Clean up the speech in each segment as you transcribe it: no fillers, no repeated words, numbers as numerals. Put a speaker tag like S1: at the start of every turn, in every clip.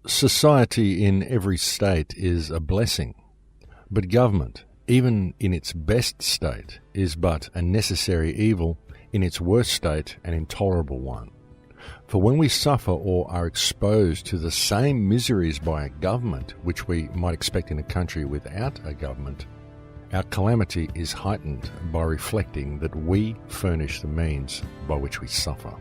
S1: Society in every state is a blessing, but government, even in its best state, is but a necessary evil, in its worst state an intolerable one. For when we suffer or are exposed to the same miseries by a government which we might expect in a country without a government, our calamity is heightened by reflecting that we furnish the means by which we suffer.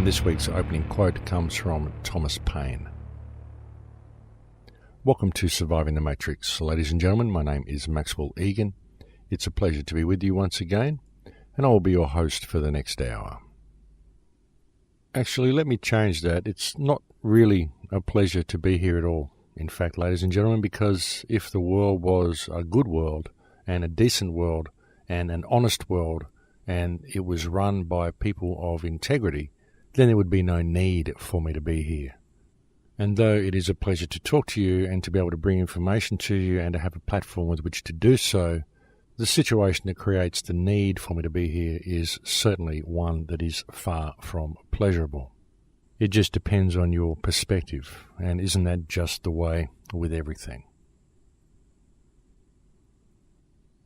S1: This week's opening quote comes from Thomas Paine. Welcome to Surviving the Matrix. Ladies and gentlemen, my name is Maxwell Igan. It's a pleasure to be with you once again, and I will be your host for the next hour. Actually, let me change that. It's not really a pleasure to be here at all. In fact, ladies and gentlemen, because if the world was a good world and a decent world and an honest world and it was run by people of integrity, then there would be no need for me to be here. And though it is a pleasure to talk to you and to be able to bring information to you and to have a platform with which to do so, the situation that creates the need for me to be here is certainly one that is far from pleasurable. It just depends on your perspective, and isn't that just the way with everything?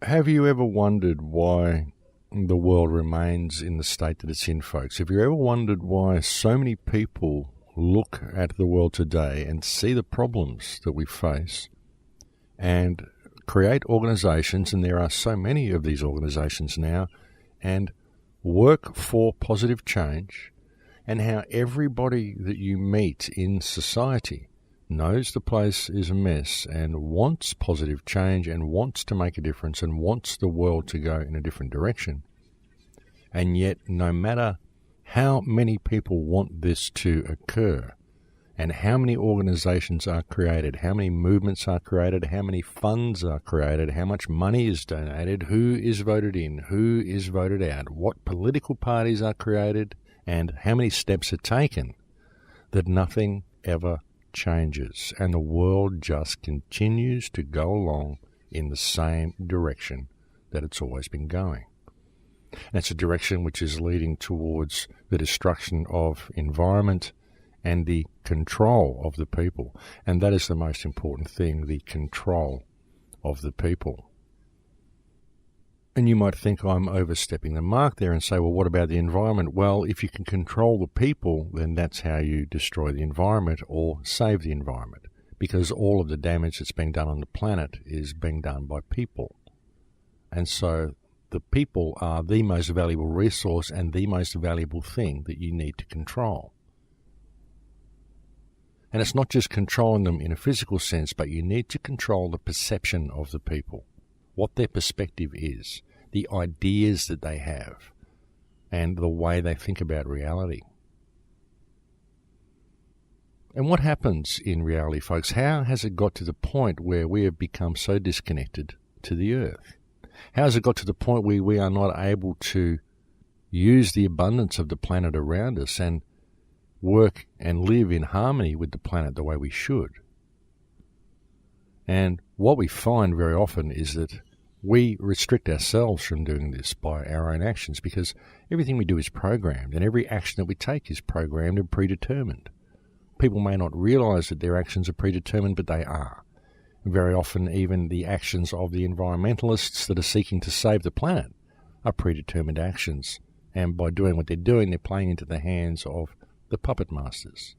S1: Have you ever wondered why the world remains in the state that it's in, folks? Have you ever wondered why so many people look at the world today and see the problems that we face and create organizations, and there are so many of these organizations now, and work for positive change, and how everybody that you meet in society knows the place is a mess and wants positive change and wants to make a difference and wants the world to go in a different direction. And yet, no matter how many people want this to occur and how many organizations are created, how many movements are created, how many funds are created, how much money is donated, who is voted in, who is voted out, what political parties are created, and how many steps are taken, that nothing ever changes, and the world just continues to go along in the same direction that it's always been going. And it's a direction which is leading towards the destruction of environment and the control of the people. And that is the most important thing, the control of the people. And you might think I'm overstepping the mark there and say, well, what about the environment? Well, if you can control the people, then that's how you destroy the environment or save the environment, because all of the damage that's being done on the planet is being done by people. And so the people are the most valuable resource and the most valuable thing that you need to control. And it's not just controlling them in a physical sense, but you need to control the perception of the people, what their perspective is, the ideas that they have, and the way they think about reality. And what happens in reality, folks? How has it got to the point where we have become so disconnected to the earth? How has it got to the point where we are not able to use the abundance of the planet around us and work and live in harmony with the planet the way we should? And what we find very often is that we restrict ourselves from doing this by our own actions, because everything we do is programmed, and every action that we take is programmed and predetermined. People may not realize that their actions are predetermined, but they are. Very often, even the actions of the environmentalists that are seeking to save the planet are predetermined actions, and by doing what they're doing, they're playing into the hands of the puppet masters.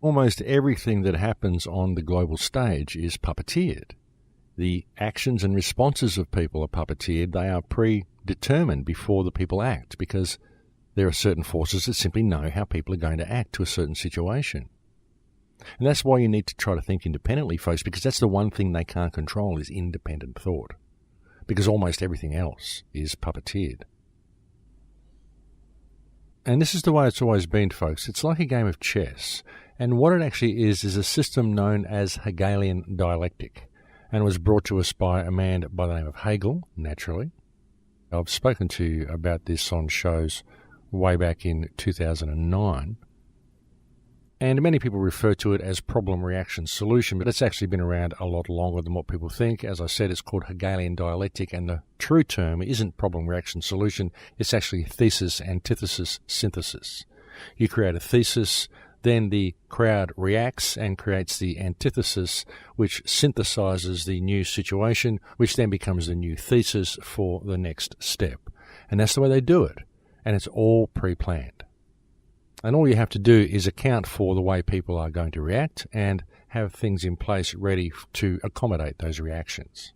S1: Almost everything that happens on the global stage is puppeteered. The actions and responses of people are puppeteered. They are predetermined before the people act, because there are certain forces that simply know how people are going to act to a certain situation. And that's why you need to try to think independently, folks, because that's the one thing they can't control, is independent thought, because almost everything else is puppeteered. And this is the way it's always been, folks. It's like a game of chess. And what it actually is a system known as Hegelian dialectic. And it was brought to us by a man by the name of Hegel, naturally. I've spoken to you about this on shows way back in 2009. And many people refer to it as problem, reaction, solution, but it's actually been around a lot longer than what people think. As I said, it's called Hegelian dialectic, and the true term isn't problem, reaction, solution. It's actually thesis, antithesis, synthesis. You create a thesis, then the crowd reacts and creates the antithesis, which synthesizes the new situation, which then becomes the new thesis for the next step. And that's the way they do it. And it's all pre-planned. And all you have to do is account for the way people are going to react and have things in place ready to accommodate those reactions.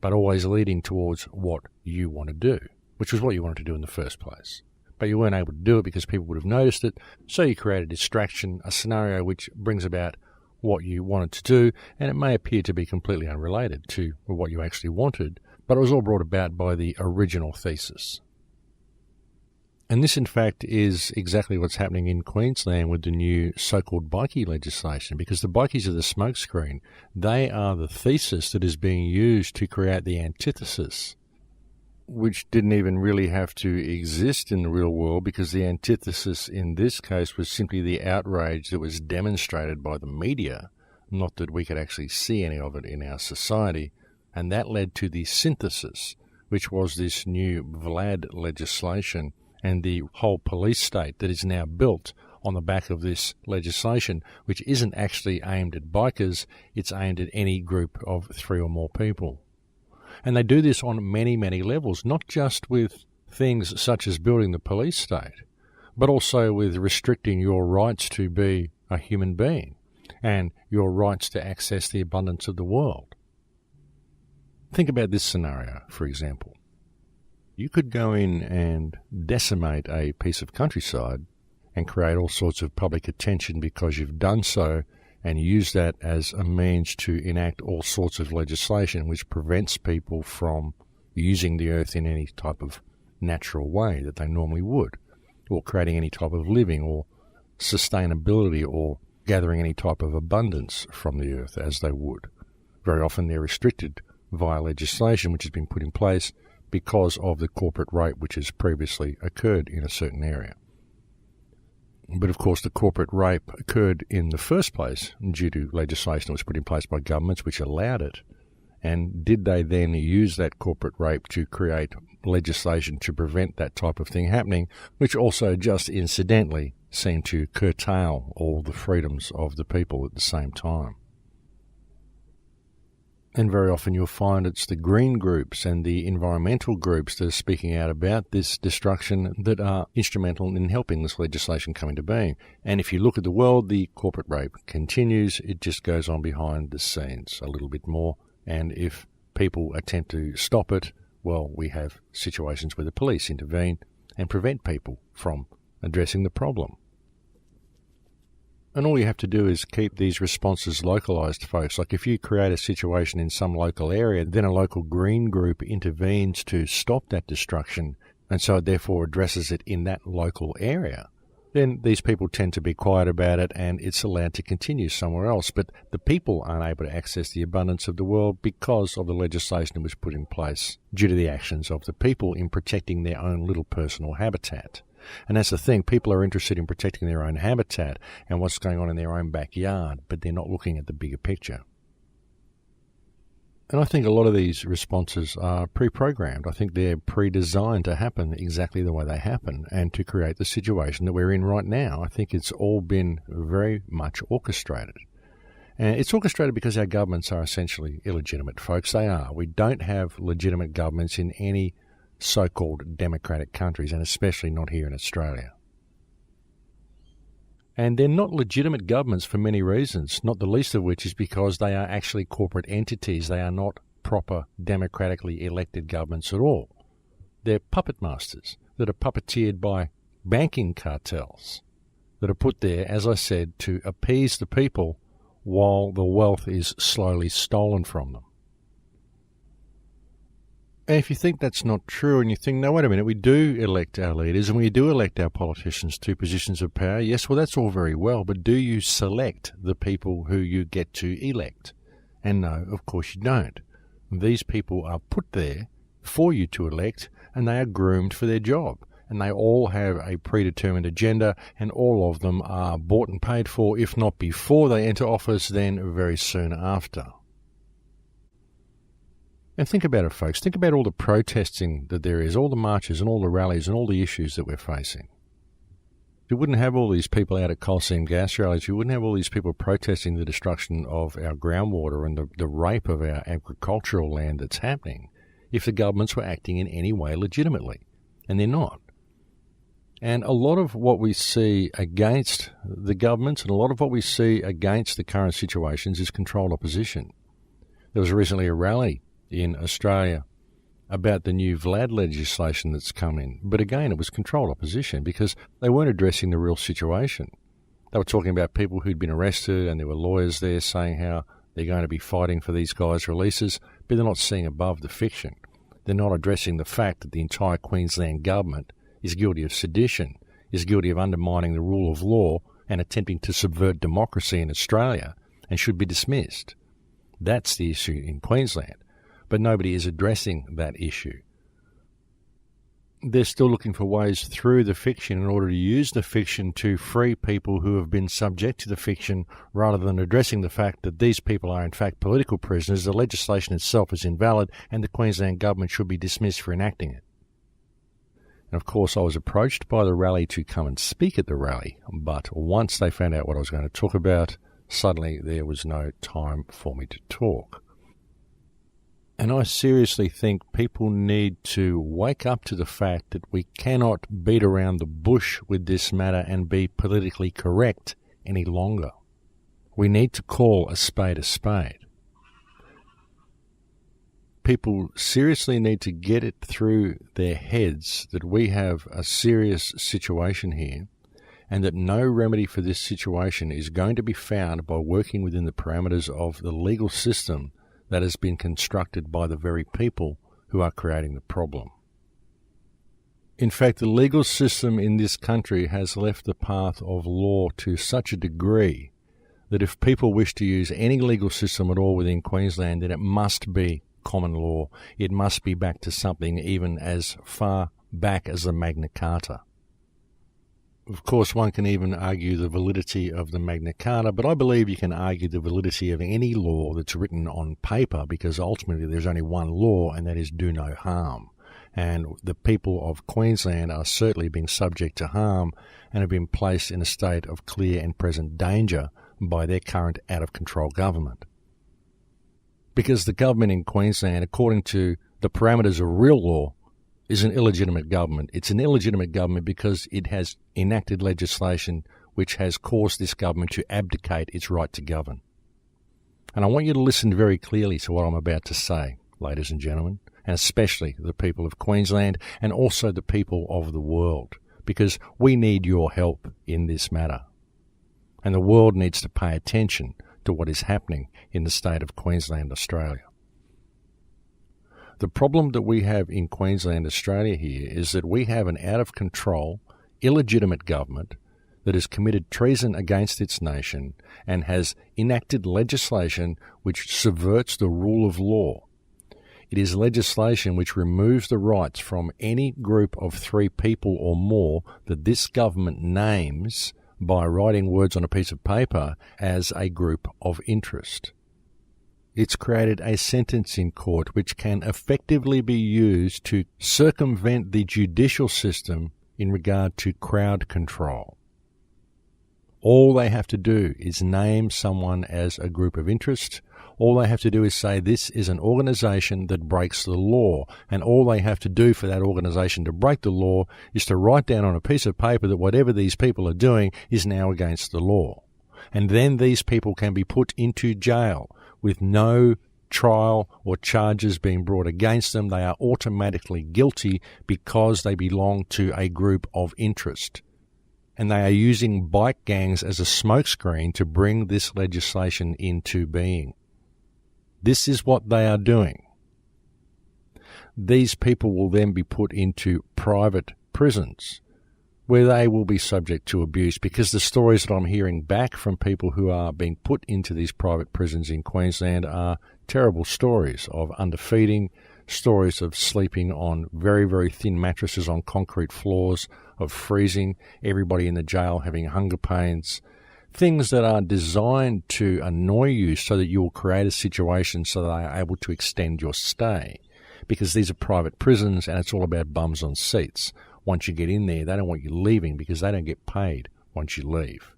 S1: But always leading towards what you want to do, which was what you wanted to do in the first place. But you weren't able to do it because people would have noticed it, so you create a distraction, a scenario which brings about what you wanted to do, and it may appear to be completely unrelated to what you actually wanted, but it was all brought about by the original thesis. And this, in fact, is exactly what's happening in Queensland with the new so-called bikie legislation, because the bikies are the smokescreen. They are the thesis that is being used to create the antithesis, which didn't even really have to exist in the real world, because the antithesis in this case was simply the outrage that was demonstrated by the media, not that we could actually see any of it in our society. And that led to the synthesis, which was this new Vlad legislation, and the whole police state that is now built on the back of this legislation, which isn't actually aimed at bikers, it's aimed at any group of 3 or more people. And they do this on many, many levels, not just with things such as building the police state, but also with restricting your rights to be a human being and your rights to access the abundance of the world. Think about this scenario, for example. You could go in and decimate a piece of countryside and create all sorts of public attention because you've done so, and use that as a means to enact all sorts of legislation which prevents people from using the earth in any type of natural way that they normally would, or creating any type of living or sustainability or gathering any type of abundance from the earth as they would. Very often they're restricted via legislation which has been put in place because of the corporate rape which has previously occurred in a certain area. But of course the corporate rape occurred in the first place due to legislation that was put in place by governments which allowed it. And did they then use that corporate rape to create legislation to prevent that type of thing happening, which also just incidentally seemed to curtail all the freedoms of the people at the same time? And very often you'll find it's the green groups and the environmental groups that are speaking out about this destruction that are instrumental in helping this legislation come into being. And if you look at the world, the corporate rape continues. It just goes on behind the scenes a little bit more. And if people attempt to stop it, well, we have situations where the police intervene and prevent people from addressing the problem. And all you have to do is keep these responses localised, folks. Like if you create a situation in some local area, then a local green group intervenes to stop that destruction, and so it therefore addresses it in that local area. Then these people tend to be quiet about it, and it's allowed to continue somewhere else. But the people aren't able to access the abundance of the world because of the legislation that was put in place due to the actions of the people in protecting their own little personal habitat. And that's the thing, people are interested in protecting their own habitat and what's going on in their own backyard, but they're not looking at the bigger picture. And I think a lot of these responses are pre-programmed. I think they're pre-designed to happen exactly the way they happen and to create the situation that we're in right now. I think it's all been very much orchestrated. And it's orchestrated because our governments are essentially illegitimate, folks. They are. We don't have legitimate governments in any so-called democratic countries, and especially not here in Australia. And they're not legitimate governments for many reasons, not the least of which is because they are actually corporate entities. They are not proper democratically elected governments at all. They're puppet masters that are puppeteered by banking cartels that are put there, as I said, to appease the people while the wealth is slowly stolen from them. And if you think that's not true and you think, no, wait a minute, we do elect our leaders and we do elect our politicians to positions of power, yes, well, that's all very well, but do you select the people who you get to elect? And no, of course you don't. These people are put there for you to elect, and they are groomed for their job. And they all have a predetermined agenda, and all of them are bought and paid for, if not before they enter office, then very soon after. And think about it, folks. Think about all the protesting that there is, all the marches and all the rallies and all the issues that we're facing. You wouldn't have all these people out at coal seam gas rallies. You wouldn't have all these people protesting the destruction of our groundwater and the rape of our agricultural land that's happening if the governments were acting in any way legitimately. And they're not. And a lot of what we see against the governments and a lot of what we see against the current situations is controlled opposition. There was recently a rally in Australia about the new Vlad legislation that's come in. But again, it was controlled opposition because they weren't addressing the real situation. They were talking about people who'd been arrested, and there were lawyers there saying how they're going to be fighting for these guys' releases, but they're not seeing above the fiction. They're not addressing the fact that the entire Queensland government is guilty of sedition, is guilty of undermining the rule of law and attempting to subvert democracy in Australia, and should be dismissed. That's the issue in Queensland. But nobody is addressing that issue. They're still looking for ways through the fiction in order to use the fiction to free people who have been subject to the fiction, rather than addressing the fact that these people are in fact political prisoners, the legislation itself is invalid, and the Queensland government should be dismissed for enacting it. And of course, I was approached by the rally to come and speak at the rally, but once they found out what I was going to talk about, suddenly there was no time for me to talk. And I seriously think people need to wake up to the fact that we cannot beat around the bush with this matter and be politically correct any longer. We need to call a spade a spade. People seriously need to get it through their heads that we have a serious situation here, and that no remedy for this situation is going to be found by working within the parameters of the legal system that has been constructed by the very people who are creating the problem. In fact, the legal system in this country has left the path of law to such a degree that if people wish to use any legal system at all within Queensland, then it must be common law. It must be back to something even as far back as the Magna Carta. Of course, one can even argue the validity of the Magna Carta, but I believe you can argue the validity of any law that's written on paper, because ultimately there's only one law, and that is do no harm. And the people of Queensland are certainly being subject to harm and have been placed in a state of clear and present danger by their current out-of-control government. Because the government in Queensland, according to the parameters of real law, is an illegitimate government. It's an illegitimate government because it has enacted legislation which has caused this government to abdicate its right to govern. And I want you to listen very clearly to what I'm about to say, ladies and gentlemen, and especially the people of Queensland and also the people of the world, because we need your help in this matter. And the world needs to pay attention to what is happening in the state of Queensland, Australia. The problem that we have in Queensland, Australia here is that we have an out-of-control, illegitimate government that has committed treason against its nation and has enacted legislation which subverts the rule of law. It is legislation which removes the rights from any group of 3 people or more that this government names by writing words on a piece of paper as a group of interest. It's created a sentence in court which can effectively be used to circumvent the judicial system in regard to crowd control. All they have to do is name someone as a group of interest. All they have to do is say this is an organisation that breaks the law, and all they have to do for that organisation to break the law is to write down on a piece of paper that whatever these people are doing is now against the law. And then these people can be put into jail with no trial or charges being brought against them. They are automatically guilty because they belong to a group of interest. And they are using bike gangs as a smokescreen to bring this legislation into being. This is what they are doing. these people will then be put into private prisons where they will be subject to abuse, because the stories that I'm hearing back from people who are being put into these private prisons in Queensland are terrible stories of underfeeding, stories of sleeping on very, very thin mattresses on concrete floors, of freezing, everybody in the jail having hunger pains, things that are designed to annoy you so that you will create a situation so that they are able to extend your stay. Because these are private prisons and it's all about bums on seats. Once you get in there, they don't want you leaving because they don't get paid once you leave.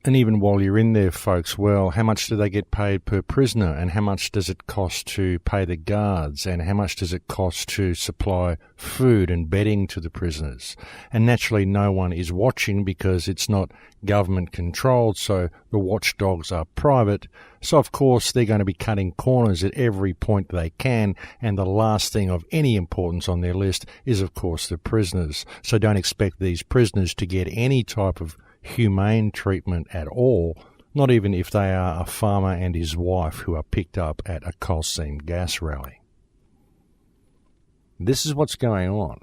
S1: And even while you're in there, folks, well, how much do they get paid per prisoner, and how much does it cost to pay the guards, and how much does it cost to supply food and bedding to the prisoners? And naturally no one is watching because it's not government controlled, so the watchdogs are private. So of course they're going to be cutting corners at every point they can, and the last thing of any importance on their list is of course the prisoners. So don't expect these prisoners to get any type of humane treatment at all, not even if they are a farmer and his wife who are picked up at a coal seam gas rally. This is what's going on,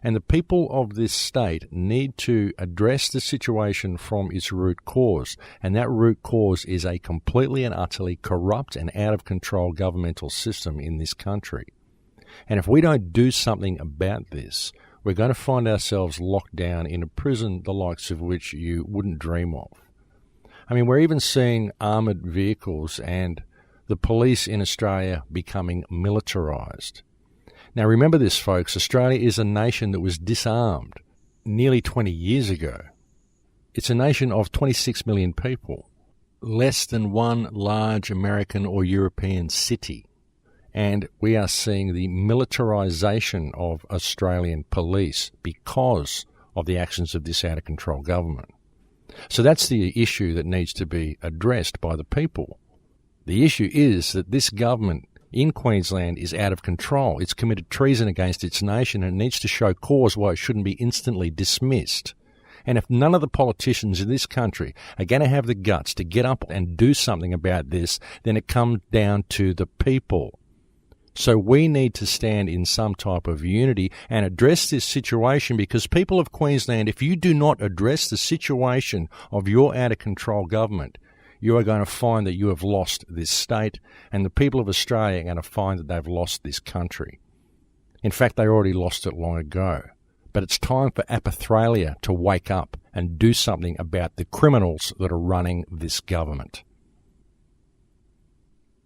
S1: and the people of this state need to address the situation from its root cause, and that root cause is a completely and utterly corrupt and out of control governmental system in this country. And if we don't do something about this, we're going to find ourselves locked down in a prison the likes of which you wouldn't dream of. I mean, we're even seeing armoured vehicles and the police in Australia becoming militarised. Now remember this, folks, Australia is a nation that was disarmed nearly 20 years ago. It's a nation of 26 million people, less than one large American or European city. And we are seeing the militarisation of Australian police because of the actions of this out-of-control government. So that's the issue that needs to be addressed by the people. The issue is that this government in Queensland is out of control. It's committed treason against its nation and it needs to show cause why it shouldn't be instantly dismissed. And if none of the politicians in this country are going to have the guts to get up and do something about this, then it comes down to the people. So we need to stand in some type of unity and address this situation, because people of Queensland, if you do not address the situation of your out-of-control government, you are going to find that you have lost this state, and the people of Australia are going to find that they've lost this country. In fact, they already lost it long ago. But it's time for Apathalia to wake up and do something about the criminals that are running this government.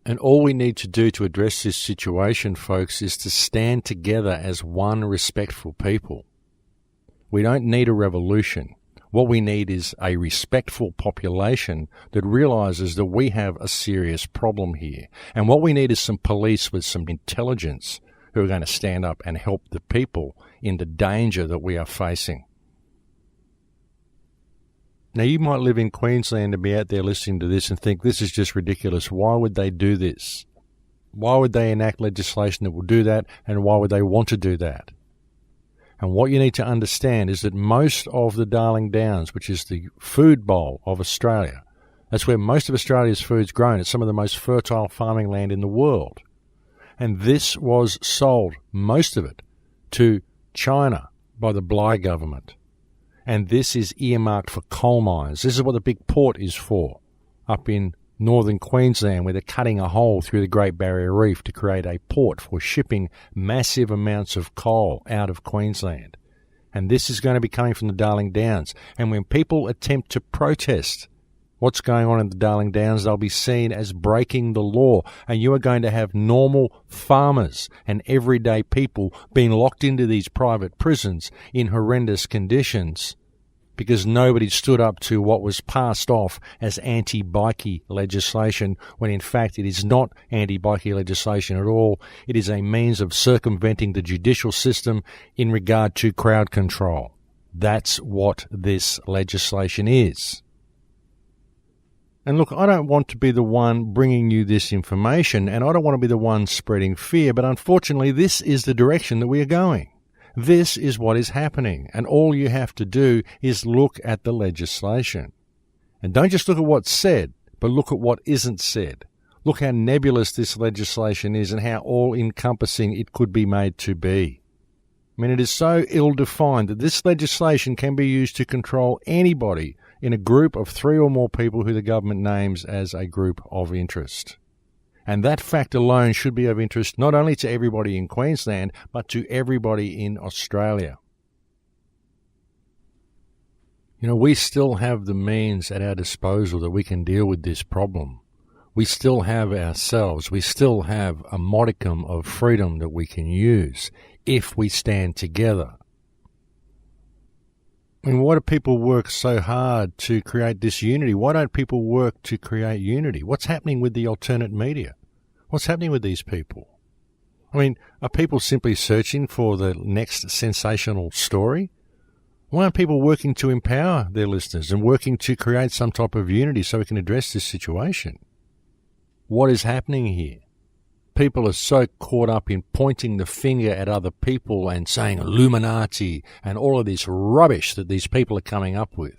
S1: And all we need to do to address this situation, folks, is to stand together as one respectful people. We don't need a revolution. What we need is a respectful population that realises that we have a serious problem here. And what we need is some police with some intelligence who are going to stand up and help the people in the danger that we are facing. Now, you might live in Queensland and be out there listening to this and think this is just ridiculous. Why would they do this? Why would they enact legislation that will do that, and why would they want to do that? And what you need to understand is that most of the Darling Downs, which is the food bowl of Australia, that's where most of Australia's food's grown. It's some of the most fertile farming land in the world. And this was sold, most of it, to China by the Bligh government. And this is earmarked for coal mines. This is what the big port is for, up in northern Queensland, where they're cutting a hole through the Great Barrier Reef to create a port for shipping massive amounts of coal out of Queensland. And this is going to be coming from the Darling Downs. And when people attempt to protest what's going on in the Darling Downs, they'll be seen as breaking the law. And you are going to have normal farmers and everyday people being locked into these private prisons in horrendous conditions because nobody stood up to what was passed off as anti-bikie legislation, when in fact it is not anti-bikie legislation at all. It is a means of circumventing the judicial system in regard to crowd control. That's what this legislation is. And look, I don't want to be the one bringing you this information, and I don't want to be the one spreading fear, but unfortunately this is the direction that we are going. This is what is happening, and all you have to do is look at the legislation. And don't just look at what's said, but look at what isn't said. Look how nebulous this legislation is and how all-encompassing it could be made to be. I mean, it is so ill-defined that this legislation can be used to control anybody in a group of 3 or more people who the government names as a group of interest. And that fact alone should be of interest not only to everybody in Queensland, but to everybody in Australia. You know, we still have the means at our disposal that we can deal with this problem. We still have ourselves. We still have a modicum of freedom that we can use if we stand together. I mean, why do people work so hard to create this unity? Why don't people work to create unity? What's happening with the alternate media? What's happening with these people? I mean, are people simply searching for the next sensational story? Why aren't people working to empower their listeners and working to create some type of unity so we can address this situation? What is happening here? People are so caught up in pointing the finger at other people and saying Illuminati and all of this rubbish that these people are coming up with.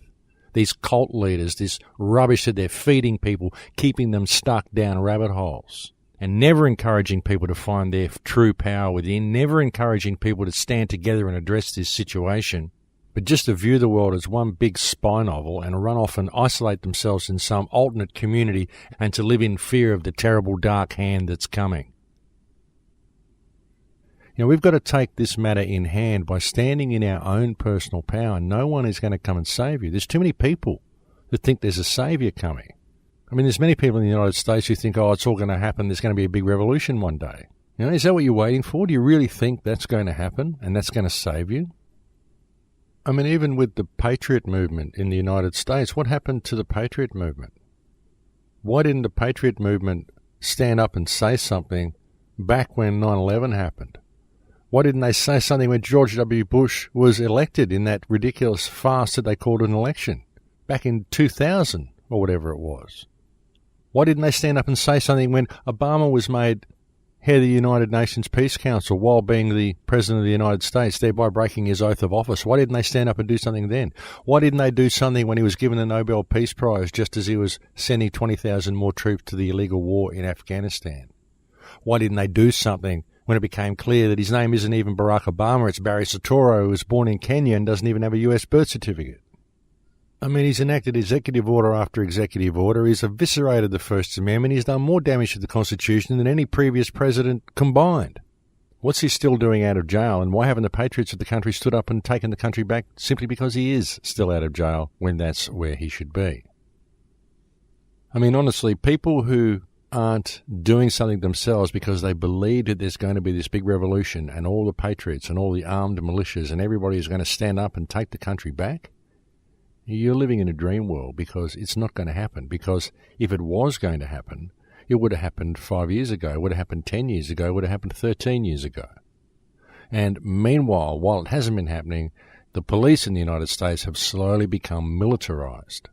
S1: These cult leaders, this rubbish that they're feeding people, keeping them stuck down rabbit holes, and never encouraging people to find their true power within, never encouraging people to stand together and address this situation, but just to view the world as one big spy novel and run off and isolate themselves in some alternate community and to live in fear of the terrible dark hand that's coming. You know, we've got to take this matter in hand by standing in our own personal power. No one is going to come and save you. There's too many people that think there's a saviour coming. I mean, there's many people in the United States who think, oh, it's all going to happen. There's going to be a big revolution one day. You know, is that what you're waiting for? Do you really think that's going to happen and that's going to save you? I mean, even with the Patriot movement in the United States, what happened to the Patriot movement? Why didn't the Patriot movement stand up and say something back when 9/11 happened? Why didn't they say something when George W. Bush was elected in that ridiculous farce that they called an election back in 2000 or whatever it was? Why didn't they stand up and say something when Obama was made head of the United Nations Peace Council while being the President of the United States, thereby breaking his oath of office? Why didn't they stand up and do something then? Why didn't they do something when he was given the Nobel Peace Prize just as he was sending 20,000 more troops to the illegal war in Afghanistan? Why didn't they do something when it became clear that his name isn't even Barack Obama, it's Barry Soetoro, who was born in Kenya and doesn't even have a US birth certificate? I mean, he's enacted executive order after executive order. He's eviscerated the First Amendment. He's done more damage to the Constitution than any previous president combined. What's he still doing out of jail, and why haven't the patriots of the country stood up and taken the country back simply because he is still out of jail when that's where he should be? I mean, honestly, people who aren't doing something themselves because they believe that there's going to be this big revolution and all the patriots and all the armed militias and everybody is going to stand up and take the country back, you're living in a dream world, because it's not going to happen. Because if it was going to happen, it would have happened 5 years ago, it would have happened 10 years ago, it would have happened 13 years ago. And meanwhile, while it hasn't been happening, the police in the United States have slowly become militarized.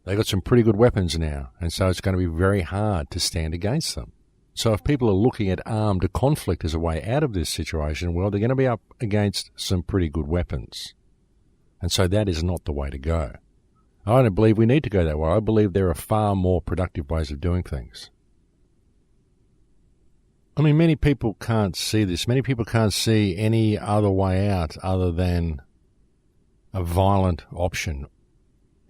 S1: They've got some pretty good weapons now, and so it's going to be very hard to stand against them. So if people are looking at armed conflict as a way out of this situation, well, they're going to be up against some pretty good weapons. And so that is not the way to go. I don't believe we need to go that way. I believe there are far more productive ways of doing things. I mean, many people can't see this. Many people can't see any other way out other than a violent option.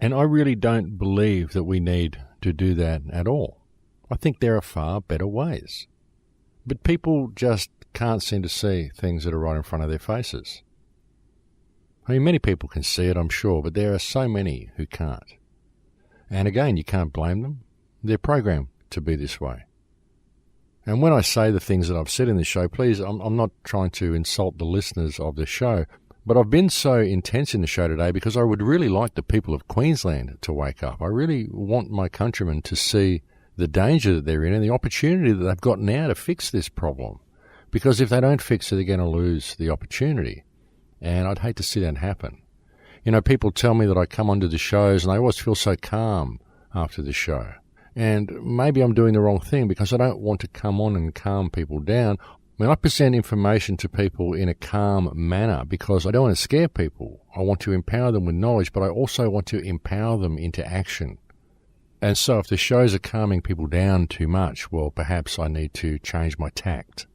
S1: And I really don't believe that we need to do that at all. I think there are far better ways. But people just can't seem to see things that are right in front of their faces. I mean, many people can see it, I'm sure, but there are so many who can't. And again, you can't blame them. They're programmed to be this way. And when I say the things that I've said in this show, please, I'm not trying to insult the listeners of the show, but I've been so intense in the show today because I would really like the people of Queensland to wake up. I really want my countrymen to see the danger that they're in and the opportunity that they've got now to fix this problem. Because if they don't fix it, they're going to lose the opportunity. And I'd hate to see that happen. You know, people tell me that I come onto the shows and I always feel so calm after the show. And maybe I'm doing the wrong thing because I don't want to come on and calm people down. I mean, I present information to people in a calm manner because I don't want to scare people. I want to empower them with knowledge, but I also want to empower them into action. And so if the shows are calming people down too much, well, perhaps I need to change my tact.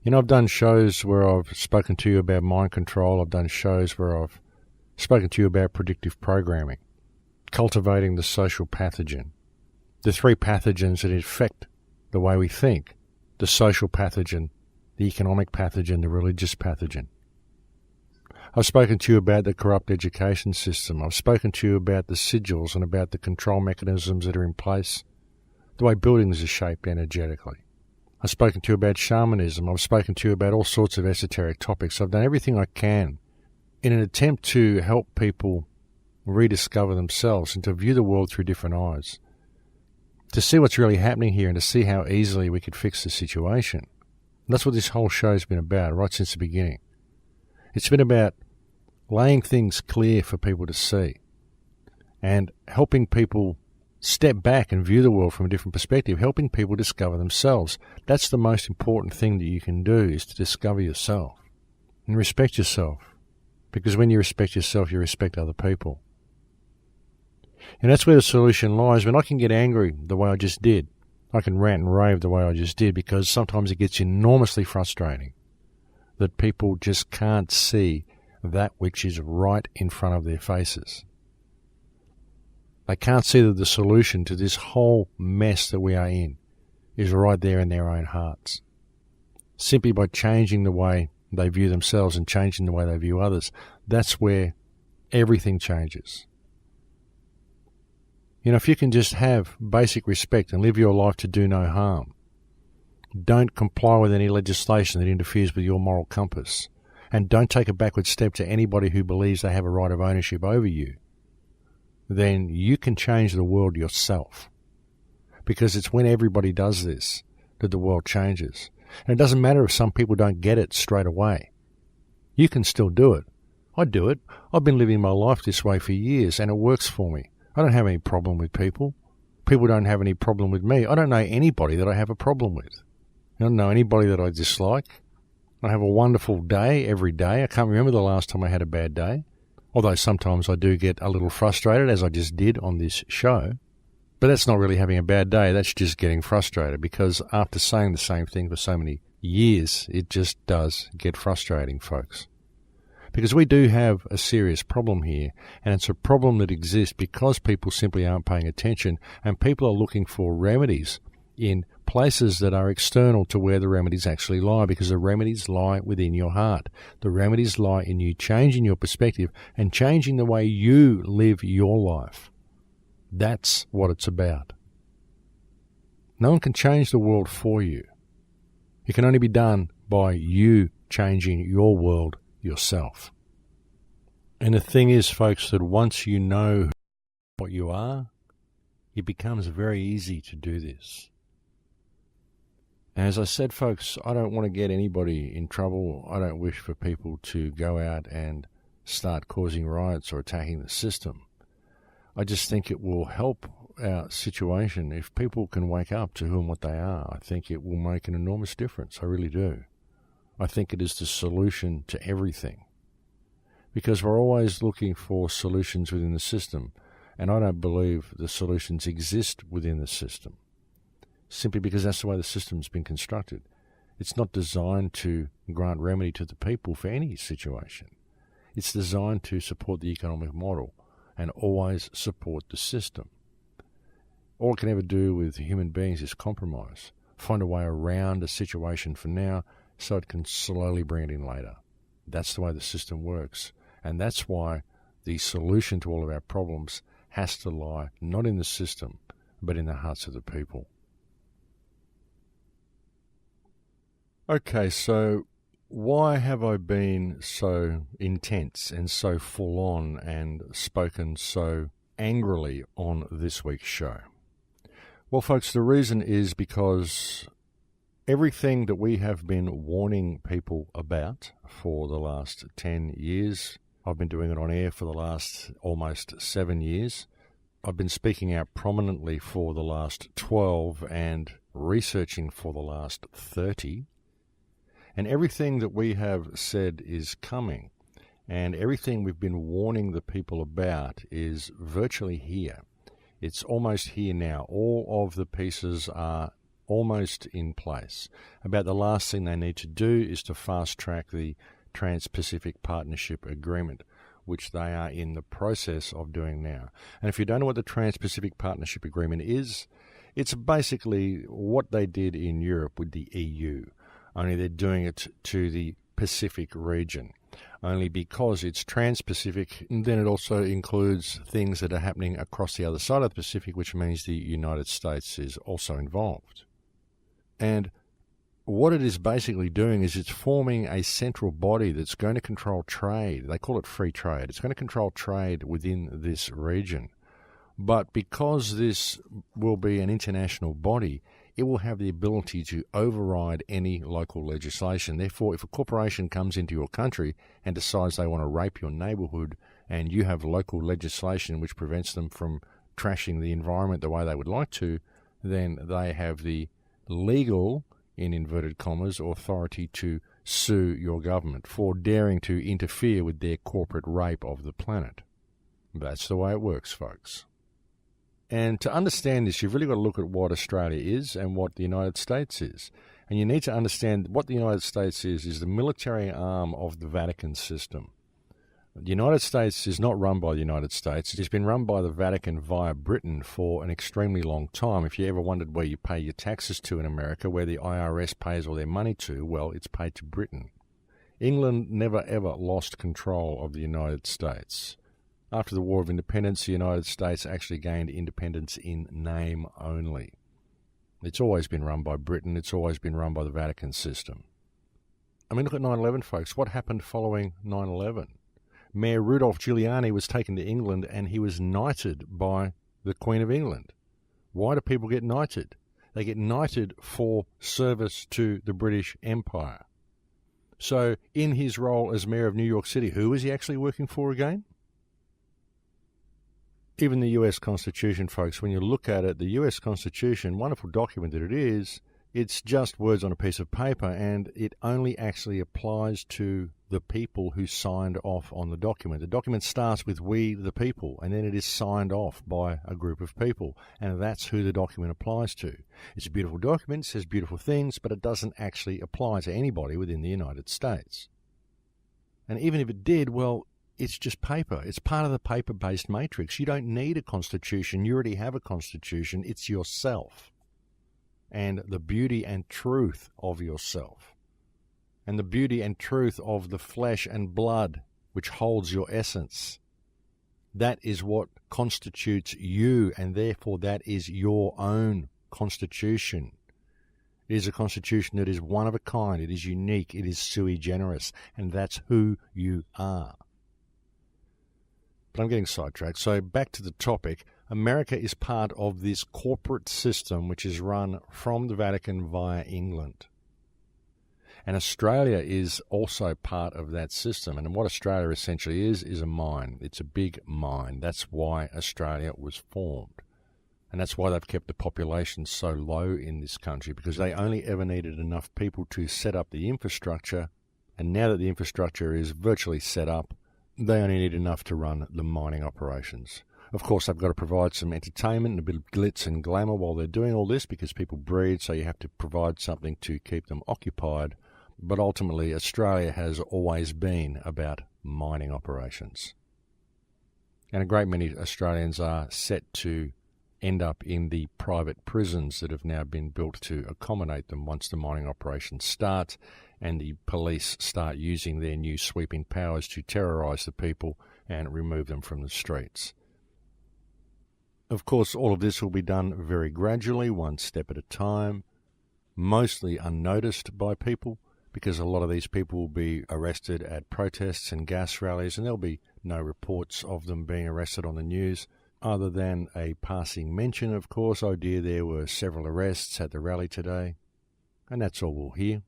S1: You know, I've done shows where I've spoken to you about mind control. I've done shows where I've spoken to you about predictive programming, cultivating the social pathogen, the three pathogens that infect the way we think, the social pathogen, the economic pathogen, the religious pathogen. I've spoken to you about the corrupt education system. I've spoken to you about the sigils and about the control mechanisms that are in place, the way buildings are shaped energetically. I've spoken to you about shamanism. I've spoken to you about all sorts of esoteric topics. I've done everything I can in an attempt to help people rediscover themselves and to view the world through different eyes, to see what's really happening here and to see how easily we could fix the situation. And that's what this whole show's been about right since the beginning. It's been about laying things clear for people to see and helping people step back and view the world from a different perspective, helping people discover themselves. That's the most important thing that you can do, is to discover yourself and respect yourself. Because when you respect yourself, you respect other people. And that's where the solution lies. When I can get angry the way I just did, I can rant and rave the way I just did, because sometimes it gets enormously frustrating that people just can't see that which is right in front of their faces. They can't see that the solution to this whole mess that we are in is right there in their own hearts. Simply by changing the way they view themselves and changing the way they view others, that's where everything changes. You know, if you can just have basic respect and live your life to do no harm, don't comply with any legislation that interferes with your moral compass, and don't take a backward step to anybody who believes they have a right of ownership over you, then you can change the world yourself. Because it's when everybody does this that the world changes. And it doesn't matter if some people don't get it straight away. You can still do it. I do it. I've been living my life this way for years, and it works for me. I don't have any problem with people. People don't have any problem with me. I don't know anybody that I have a problem with. I don't know anybody that I dislike. I have a wonderful day every day. I can't remember the last time I had a bad day, although sometimes I do get a little frustrated, as I just did on this show. But that's not really having a bad day. That's just getting frustrated, because after saying the same thing for so many years, it just does get frustrating, folks. Because we do have a serious problem here, and it's a problem that exists because people simply aren't paying attention, and people are looking for remedies in places that are external to where the remedies actually lie, because the remedies lie within your heart. The remedies lie in you changing your perspective and changing the way you live your life. That's what it's about. No one can change the world for you. It can only be done by you changing your world yourself. And the thing is, folks, that once you know what you are, it becomes very easy to do this. As I said, folks, I don't want to get anybody in trouble. I don't wish for people to go out and start causing riots or attacking the system. I just think it will help our situation if people can wake up to who and what they are. I think it will make an enormous difference. I really do. I think it is the solution to everything. Because we're always looking for solutions within the system, and I don't believe the solutions exist within the system, simply because that's the way the system's been constructed. It's not designed to grant remedy to the people for any situation. It's designed to support the economic model and always support the system. All it can ever do with human beings is compromise, find a way around a situation for now so it can slowly bring it in later. That's the way the system works, and that's why the solution to all of our problems has to lie not in the system, but in the hearts of the people. Okay, so why have I been so intense and so full on and spoken so angrily on this week's show? Well, folks, the reason is because everything that we have been warning people about for the last 10 years, I've been doing it on air for the last almost 7 years. I've been speaking out prominently for the last 12 and researching for the last 30. And everything that we have said is coming And everything we've been warning the people about is virtually here. It's almost here now. All of the pieces are almost in place. About the last thing they need to do is to fast-track the Trans-Pacific Partnership Agreement, which they are in the process of doing now. And if you don't know what the Trans-Pacific Partnership Agreement is, it's basically what they did in Europe with the EU, only they're doing it to the Pacific region. Only because it's trans-Pacific, then it also includes things that are happening across the other side of the Pacific, which means the United States is also involved. And what it is basically doing is it's forming a central body that's going to control trade. They call it free trade. It's going to control trade within this region. But because this will be an international body, it will have the ability to override any local legislation. Therefore, if a corporation comes into your country and decides they want to rape your neighbourhood and you have local legislation which prevents them from trashing the environment the way they would like to, then they have the legal, in inverted commas, authority to sue your government for daring to interfere with their corporate rape of the planet. That's the way it works, folks. And to understand this, you've really got to look at what Australia is and what the United States is. And you need to understand what the United States is the military arm of the Vatican system. The United States is not run by the United States. It has been run by the Vatican via Britain for an extremely long time. If you ever wondered where you pay your taxes to in America, where the IRS pays all their money to, well, it's paid to Britain. England never ever lost control of the United States. After the War of Independence, the United States actually gained independence in name only. It's always been run by Britain. It's always been run by the Vatican system. I mean, look at 9/11, folks. What happened following 9/11? Mayor Rudolph Giuliani was taken to England and he was knighted by the Queen of England. Why do people get knighted? They get knighted for service to the British Empire. So in his role as Mayor of New York City, who was he actually working for again? Even the US Constitution, folks, when you look at it, the US Constitution, wonderful document that it is, it's just words on a piece of paper, and it only actually applies to the people who signed off on the document. The document starts with "we, the people," and then it is signed off by a group of people, and that's who the document applies to. It's a beautiful document, it says beautiful things, but it doesn't actually apply to anybody within the United States. And even if it did, well, it's just paper. It's part of the paper-based matrix. You don't need a constitution. You already have a constitution. It's yourself and the beauty and truth of yourself and the beauty and truth of the flesh and blood which holds your essence. That is what constitutes you, and therefore that is your own constitution. It is a constitution that is one of a kind. It is unique. It is sui generis, and that's who you are. But I'm getting sidetracked. So back to the topic. America is part of this corporate system which is run from the Vatican via England. And Australia is also part of that system. And what Australia essentially is a mine. It's a big mine. That's why Australia was formed. And that's why they've kept the population so low in this country, because they only ever needed enough people to set up the infrastructure. And now that the infrastructure is virtually set up, they only need enough to run the mining operations. Of course, they've got to provide some entertainment and a bit of glitz and glamour while they're doing all this, because people breed, so you have to provide something to keep them occupied. But ultimately, Australia has always been about mining operations. And a great many Australians are set to end up in the private prisons that have now been built to accommodate them once the mining operations start and the police start using their new sweeping powers to terrorise the people and remove them from the streets. Of course, all of this will be done very gradually, one step at a time, mostly unnoticed by people, because a lot of these people will be arrested at protests and gas rallies, and there'll be no reports of them being arrested on the news, other than a passing mention, of course. Oh dear, there were several arrests at the rally today, and that's all we'll hear.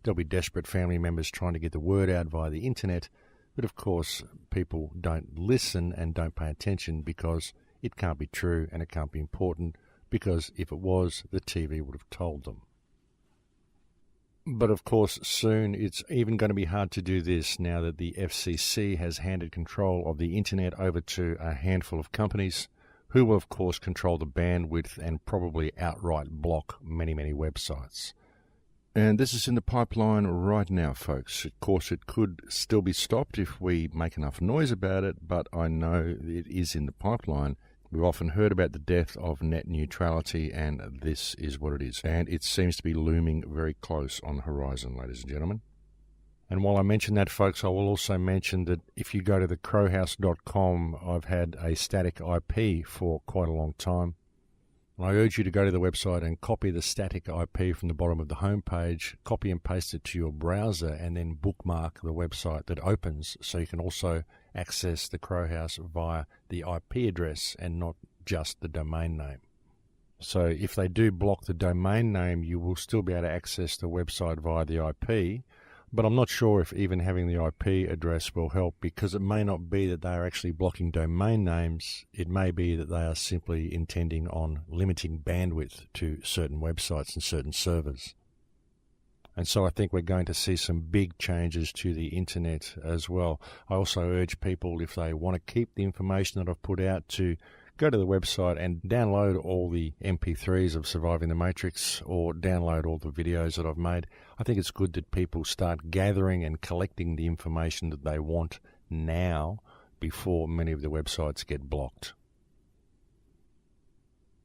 S1: There'll be desperate family members trying to get the word out via the internet, but of course people don't listen and don't pay attention because it can't be true and it can't be important, because if it was, the TV would have told them. But of course, soon it's even going to be hard to do this now that the FCC has handed control of the internet over to a handful of companies who will, of course, control the bandwidth and probably outright block many, many websites. And this is in the pipeline right now, folks. Of course, it could still be stopped if we make enough noise about it, but I know it is in the pipeline. We've often heard about the death of net neutrality, and this is what it is. And it seems to be looming very close on the horizon, ladies and gentlemen. And while I mention that, folks, I will also mention that if you go to thecrowhouse.com, I've had a static IP for quite a long time. I urge you to go to the website and copy the static IP from the bottom of the homepage, copy and paste it to your browser, and then bookmark the website that opens so you can also access the Crow House via the IP address and not just the domain name. So if they do block the domain name, you will still be able to access the website via the IP, but I'm not sure if even having the IP address will help, because it may not be that they are actually blocking domain names. It may be that they are simply intending on limiting bandwidth to certain websites and certain servers. And so I think we're going to see some big changes to the internet as well. I also urge people, if they want to keep the information that I've put out, to go to the website and download all the MP3s of Surviving the Matrix, or download all the videos that I've made. I think it's good that people start gathering and collecting the information that they want now before many of the websites get blocked.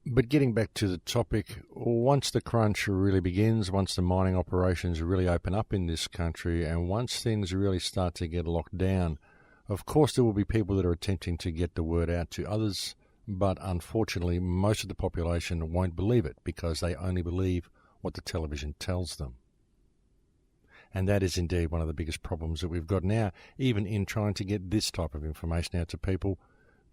S1: But getting back to the topic, once the crunch really begins, once the mining operations really open up in this country, and once things really start to get locked down, of course there will be people that are attempting to get the word out to others, but unfortunately most of the population won't believe it because they only believe what the television tells them. And that is indeed one of the biggest problems that we've got now. Even in trying to get this type of information out to people,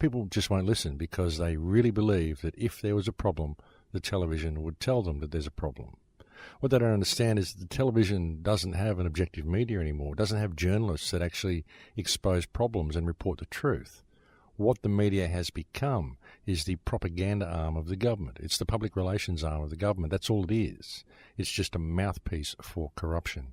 S1: people just won't listen because they really believe that if there was a problem, the television would tell them that there's a problem. What they don't understand is the television doesn't have an objective media anymore. It doesn't have journalists that actually expose problems and report the truth. What the media has become is the propaganda arm of the government. It's the public relations arm of the government. That's all it is. It's just a mouthpiece for corruption.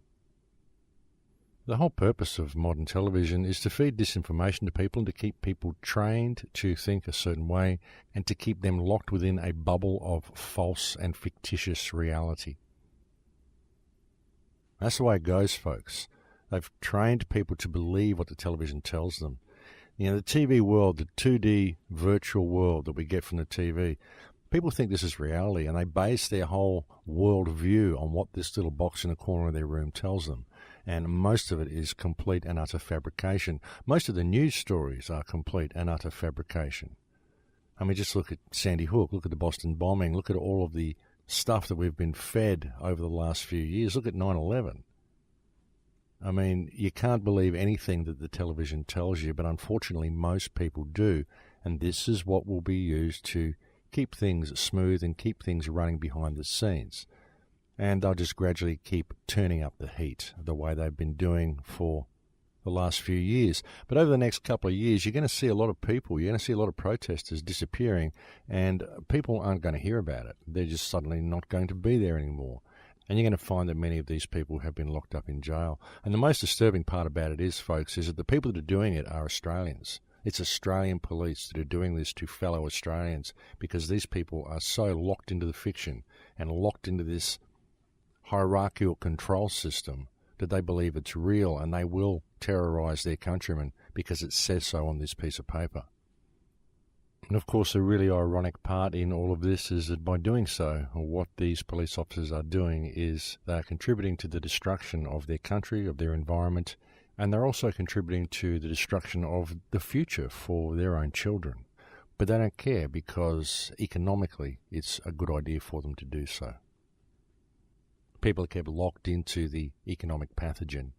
S1: The whole purpose of modern television is to feed disinformation to people and to keep people trained to think a certain way and to keep them locked within a bubble of false and fictitious reality. That's the way it goes, folks. They've trained people to believe what the television tells them. You know, the TV world, the 2D virtual world that we get from the TV, people think this is reality, and they base their whole world view on what this little box in the corner of their room tells them. And most of it is complete and utter fabrication. Most of the news stories are complete and utter fabrication. I mean, just look at Sandy Hook, look at the Boston bombing, look at all of the stuff that we've been fed over the last few years. Look at 9/11. I mean, you can't believe anything that the television tells you, but unfortunately most people do, and this is what will be used to keep things smooth and keep things running behind the scenes. And they'll just gradually keep turning up the heat the way they've been doing for the last few years. But over the next couple of years, you're going to see a lot of people, you're going to see a lot of protesters disappearing, and people aren't going to hear about it. They're just suddenly not going to be there anymore. And you're going to find that many of these people have been locked up in jail. And the most disturbing part about it is, folks, is that the people that are doing it are Australians. It's Australian police that are doing this to fellow Australians because these people are so locked into the fiction and locked into this hierarchical control system that they believe it's real, and they will terrorise their countrymen because it says so on this piece of paper. And of course, the really ironic part in all of this is that by doing so, what these police officers are doing is they're contributing to the destruction of their country, of their environment, and they're also contributing to the destruction of the future for their own children. But they don't care because economically it's a good idea for them to do so. People are kept locked into the economic pathogen,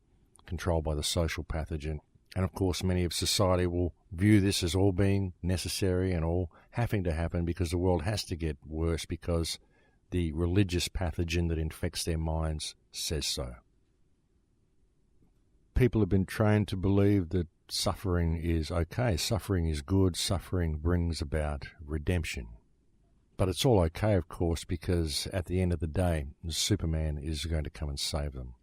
S1: controlled by the social pathogen. And of course, many of society will view this as all being necessary and all having to happen because the world has to get worse because the religious pathogen that infects their minds says so. People have been trained to believe that suffering is okay, suffering is good, suffering brings about redemption. But it's all okay, of course, because at the end of the day, Superman is going to come and save them.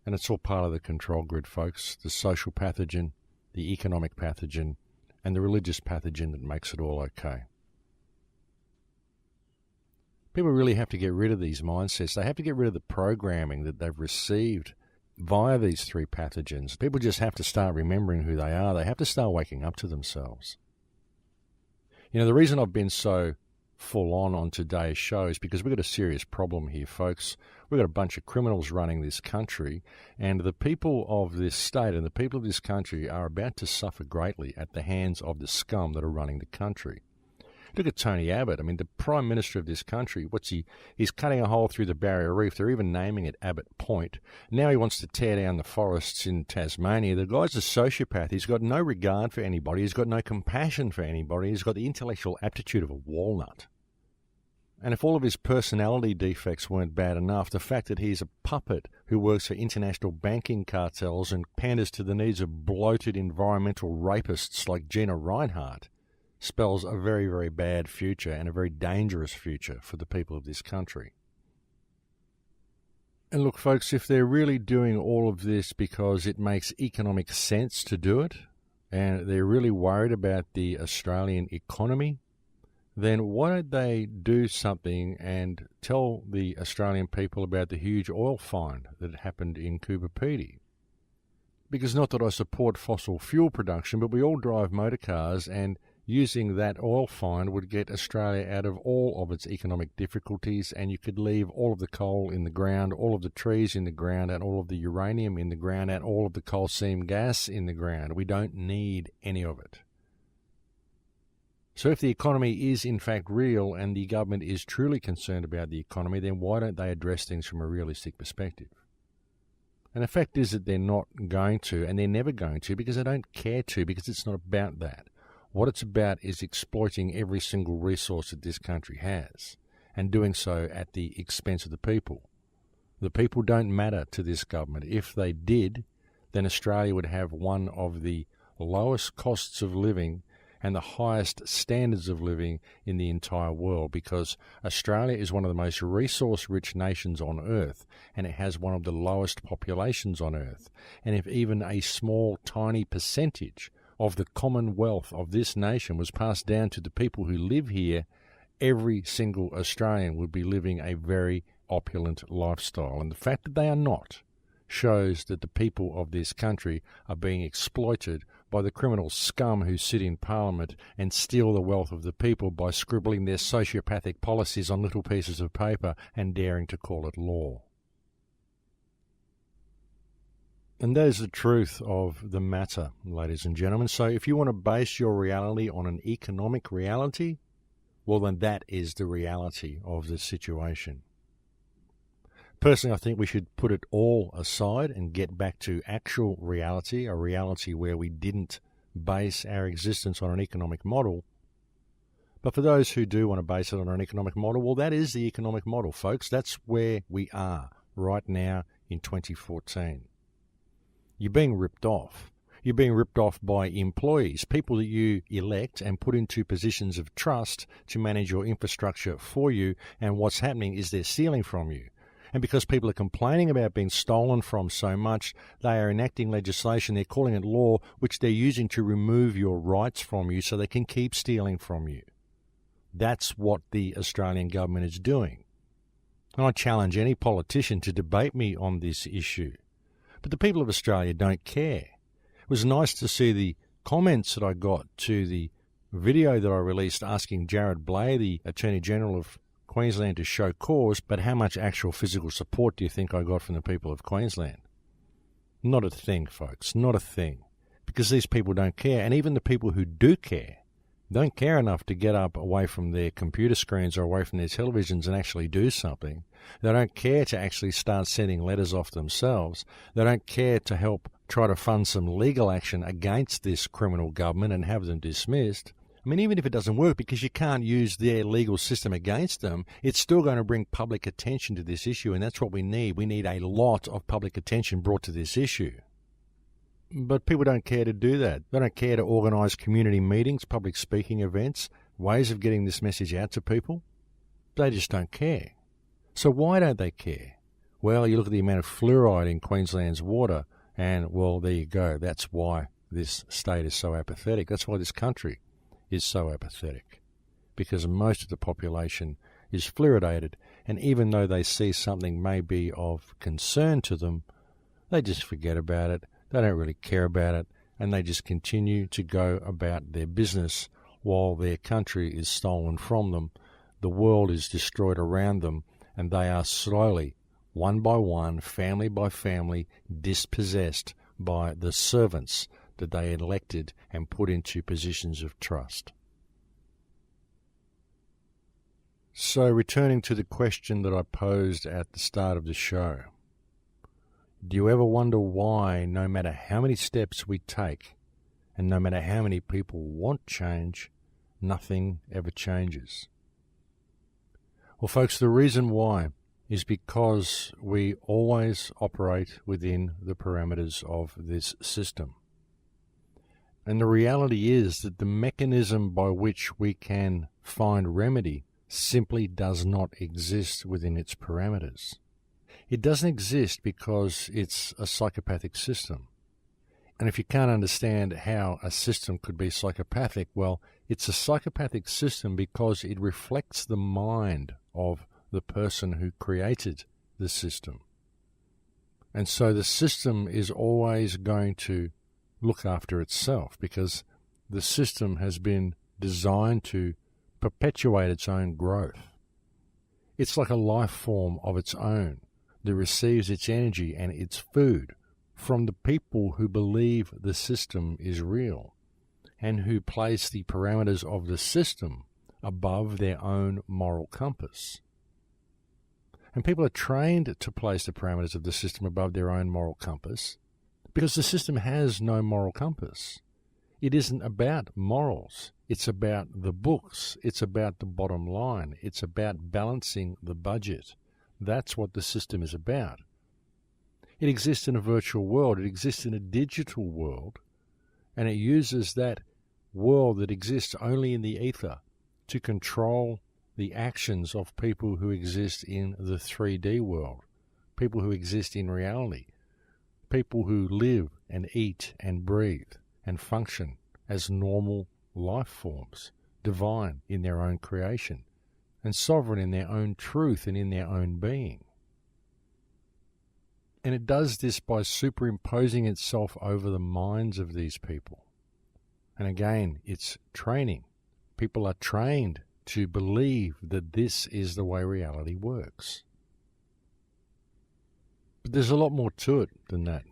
S1: And it's all part of the control grid, folks. The social pathogen, the economic pathogen, and the religious pathogen that makes it all okay. People really have to get rid of these mindsets. They have to get rid of the programming that they've received via these three pathogens. People just have to start remembering who they are. They have to start waking up to themselves. You know, the reason I've been so full on today's show is because we've got a serious problem here, folks. We've got a bunch of criminals running this country, and the people of this state and the people of this country are about to suffer greatly at the hands of the scum that are running the country. Look at Tony Abbott. I mean, the Prime Minister of this country, he's cutting a hole through the Barrier Reef. They're even naming it Abbott Point. Now he wants to tear down the forests in Tasmania. The guy's a sociopath. He's got no regard for anybody. He's got no compassion for anybody. He's got the intellectual aptitude of a walnut. And if all of his personality defects weren't bad enough, the fact that he's a puppet who works for international banking cartels and panders to the needs of bloated environmental rapists like Gina Reinhardt spells a very, very bad future and a very dangerous future for the people of this country. And look, folks, if they're really doing all of this because it makes economic sense to do it, and they're really worried about the Australian economy, then why don't they do something and tell the Australian people about the huge oil find that happened in Coober Pedy? Because not that I support fossil fuel production, but we all drive motor cars, and using that oil find would get Australia out of all of its economic difficulties, and you could leave all of the coal in the ground, all of the trees in the ground, and all of the uranium in the ground, and all of the coal seam gas in the ground. We don't need any of it. So if the economy is in fact real and the government is truly concerned about the economy, then why don't they address things from a realistic perspective? And the fact is that they're not going to, and they're never going to, because they don't care to, because it's not about that. What it's about is exploiting every single resource that this country has, and doing so at the expense of the people. The people don't matter to this government. If they did, then Australia would have one of the lowest costs of living and the highest standards of living in the entire world, because Australia is one of the most resource-rich nations on Earth, and it has one of the lowest populations on Earth. And if even a small, tiny percentage of the commonwealth of this nation was passed down to the people who live here, every single Australian would be living a very opulent lifestyle. And the fact that they are not shows that the people of this country are being exploited by the criminal scum who sit in Parliament and steal the wealth of the people by scribbling their sociopathic policies on little pieces of paper and daring to call it law. And that is the truth of the matter, ladies and gentlemen. So if you want to base your reality on an economic reality, well, then that is the reality of the situation. Personally, I think we should put it all aside and get back to actual reality, a reality where we didn't base our existence on an economic model. But for those who do want to base it on an economic model, well, that is the economic model, folks. That's where we are right now in 2014. You're being ripped off. You're being ripped off by employees, people that you elect and put into positions of trust to manage your infrastructure for you, and what's happening is they're stealing from you. And because people are complaining about being stolen from so much, they are enacting legislation, they're calling it law, which they're using to remove your rights from you so they can keep stealing from you. That's what the Australian government is doing. And I challenge any politician to debate me on this issue. But the people of Australia don't care. It was nice to see the comments that I got to the video that I released asking Jared Blay, the Attorney General of Queensland, to show cause, but how much actual physical support do you think I got from the people of Queensland? Not a thing, folks, not a thing. Because these people don't care, and even the people who do care don't care enough to get up away from their computer screens or away from their televisions and actually do something. They don't care to actually start sending letters off themselves. They don't care to help try to fund some legal action against this criminal government and have them dismissed. I mean, even if it doesn't work, because you can't use their legal system against them, it's still going to bring public attention to this issue, and that's what we need. We need a lot of public attention brought to this issue. But people don't care to do that. They don't care to organise community meetings, public speaking events, ways of getting this message out to people, they just don't care. So why don't they care? Well, you look at the amount of fluoride in Queensland's water, and, well, there you go. That's why this state is so apathetic. That's why this country is so apathetic, because most of the population is fluoridated, and even though they see something may be of concern to them, they just forget about it. They don't really care about it, and they just continue to go about their business while their country is stolen from them, the world is destroyed around them, and they are slowly, one by one, family by family, dispossessed by the servants that they elected and put into positions of trust. So, returning to the question that I posed at the start of the show, do you ever wonder why, no matter how many steps we take, and no matter how many people want change, nothing ever changes? Well, folks, the reason why is because we always operate within the parameters of this system. And the reality is that the mechanism by which we can find remedy simply does not exist within its parameters. It doesn't exist because it's a psychopathic system. And if you can't understand how a system could be psychopathic, well, it's a psychopathic system because it reflects the mind of the person who created the system. And so the system is always going to look after itself because the system has been designed to perpetuate its own growth. It's like a life form of its own that receives its energy and its food from the people who believe the system is real and who place the parameters of the system above their own moral compass. And people are trained to place the parameters of the system above their own moral compass because the system has no moral compass. It isn't about morals. It's about the books. It's about the bottom line. It's about balancing the budget. That's what the system is about. It exists in a virtual world. It exists in a digital world. And it uses that world that exists only in the ether to control the actions of people who exist in the 3D world, people who exist in reality, people who live and eat and breathe and function as normal life forms, divine in their own creation, and sovereign in their own truth and in their own being. And it does this by superimposing itself over the minds of these people. And again, it's training. People are trained to believe that this is the way reality works. But there's a lot more to it than that.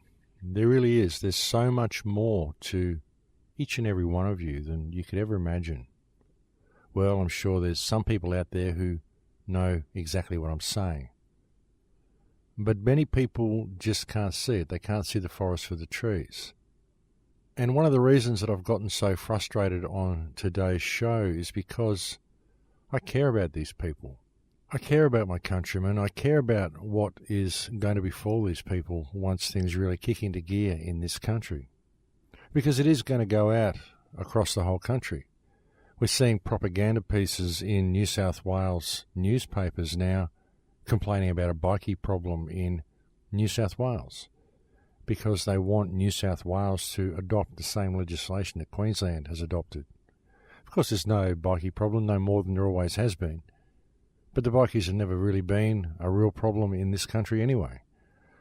S1: There really is. There's so much more to each and every one of you than you could ever imagine. Well, I'm sure there's some people out there who know exactly what I'm saying. But many people just can't see it. They can't see the forest for the trees. And one of the reasons that I've gotten so frustrated on today's show is because I care about these people. I care about my countrymen. I care about what is going to befall these people once things really kick into gear in this country. Because it is going to go out across the whole country. We're seeing propaganda pieces in New South Wales newspapers now complaining about a bikie problem in New South Wales because they want New South Wales to adopt the same legislation that Queensland has adopted. Of course, there's no bikie problem, no more than there always has been. But the bikies have never really been a real problem in this country anyway.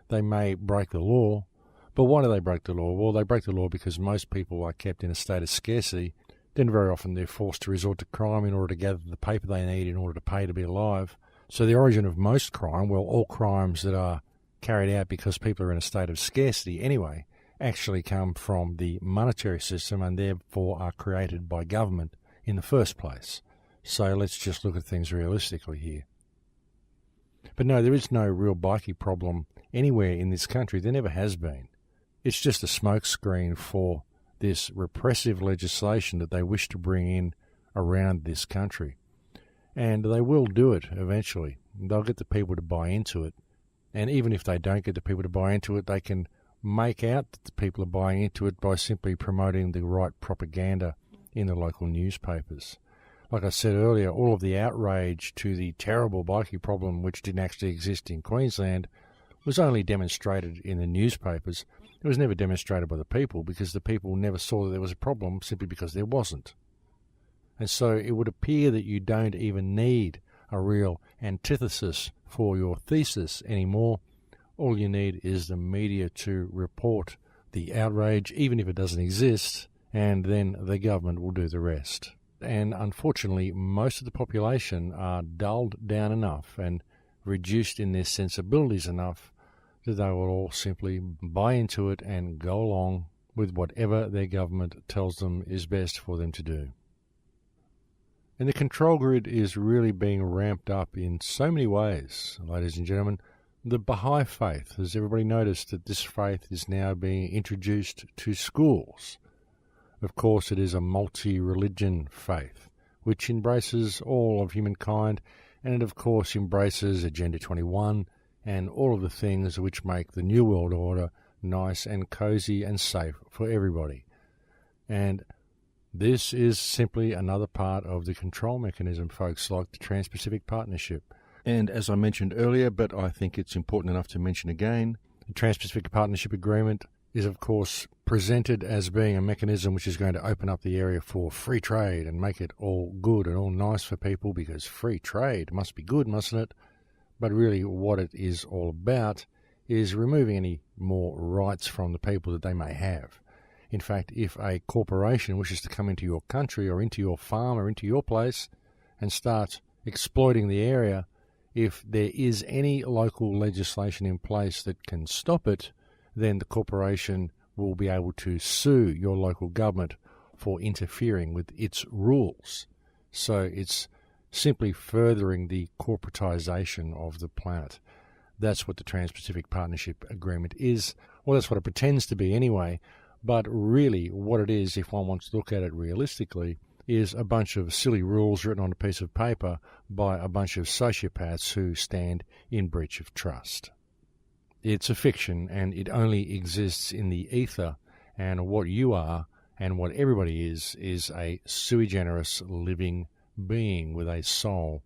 S1: They may break the law, but why do they break the law? Well, they break the law because most people are kept in a state of scarcity. Then very often they're forced to resort to crime in order to gather the paper they need in order to pay to be alive. So the origin of most crime, well, all crimes that are carried out because people are in a state of scarcity anyway, actually come from the monetary system and therefore are created by government in the first place. So let's just look at things realistically here. But no, there is no real bikie problem anywhere in this country. There never has been. It's just a smokescreen for this repressive legislation that they wish to bring in around this country. And they will do it eventually. They'll get the people to buy into it. And even if they don't get the people to buy into it, they can make out that the people are buying into it by simply promoting the right propaganda in the local newspapers. like I said earlier, all of the outrage to the terrible bikie problem, which didn't actually exist in Queensland, was only demonstrated in the newspapers. It was never demonstrated by the people, because the people never saw that there was a problem simply because there wasn't. And so it would appear that you don't even need a real antithesis for your thesis anymore. All you need is the media to report the outrage, even if it doesn't exist, and then the government will do the rest. And unfortunately, most of the population are dulled down enough and reduced in their sensibilities enough that they will all simply buy into it and go along with whatever their government tells them is best for them to do. And the control grid is really being ramped up in so many ways, ladies and gentlemen. The Baha'i faith, has everybody noticed that this faith is now being introduced to schools? Of course, it is a multi-religion faith, which embraces all of humankind, and it of course embraces Agenda 21 and all of the things which make the New World Order nice and cozy and safe for everybody. And this is simply another part of the control mechanism, folks, like the Trans-Pacific Partnership. And as I mentioned earlier, but I think it's important enough to mention again, the Trans-Pacific Partnership Agreement is, of course, presented as being a mechanism which is going to open up the area for free trade and make it all good and all nice for people, because free trade must be good, mustn't it? But really what it is all about is removing any more rights from the people that they may have. In fact, if a corporation wishes to come into your country or into your farm or into your place and start exploiting the area, if there is any local legislation in place that can stop it, then the corporation will be able to sue your local government for interfering with its rules. So it's simply furthering the corporatization of the planet. That's what the Trans-Pacific Partnership Agreement is. Well, that's what it pretends to be anyway. But really what it is, if one wants to look at it realistically, is a bunch of silly rules written on a piece of paper by a bunch of sociopaths who stand in breach of trust. It's a fiction, and it only exists in the ether, and what you are and what everybody is a sui generis living being with a soul.